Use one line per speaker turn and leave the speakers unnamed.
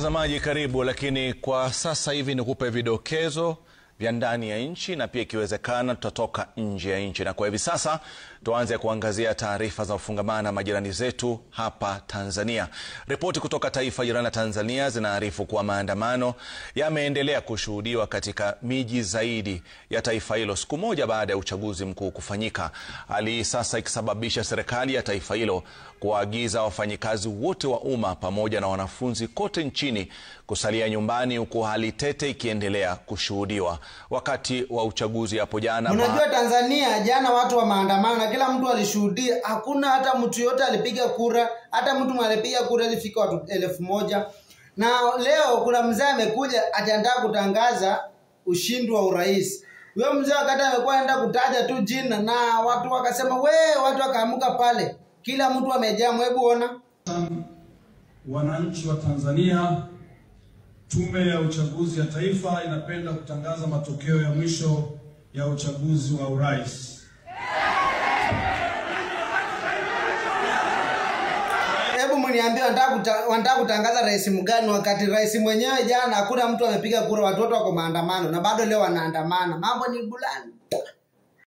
Mtazamaji karibu, lakini kwa sasa hivi nikupe vidokezo vya ndani ya nchi na pia ikiwezekana tutatoka nje ya nchi. Na kwa hivi sasa tuanze kuangazia taarifa za ufungamana majirani zetu hapa Tanzania. Ripoti kutoka taifa jirani la Tanzania zinaarifu kuwa maandamano yameendelea kushuhudiwa katika miji zaidi ya taifa hilo siku moja baada ya uchaguzi mkuu kufanyika. Hali sasa ikisababisha serikali ya taifa hilo kuagiza wafanyikazi wote wa umma pamoja na wanafunzi kote nchini kusalia nyumbani, huku hali tete ikiendelea kushuhudiwa wakati wa uchaguzi hapo jana.
Unajua Tanzania jana watu wa maandamano, kila mtu alishuhudia, hakuna hata mtu yote alipiga kura, hata mtu alipiga kura ilifika watu 1000. Na leo kuna mzee amekuja atandaa kutangaza ushindi wa urais. Huyo mzee wakati amekuwa anaenda kutaja tu jina na watu wakasema watu wakaamuka pale. Kila mtu amejaa, hebu ona.
Wananchi wa Tanzania, Tume ya Uchaguzi ya Taifa inapenda kutangaza matokeo ya mwisho ya uchaguzi wa urais.
Hebu mniambie wanataka kutangaza rais mgani wakati rais mwenyewe jana hakuna mtu amepiga kura, watu wote wako maandamano na bado leo wanaandamana. Mambo ni bulani.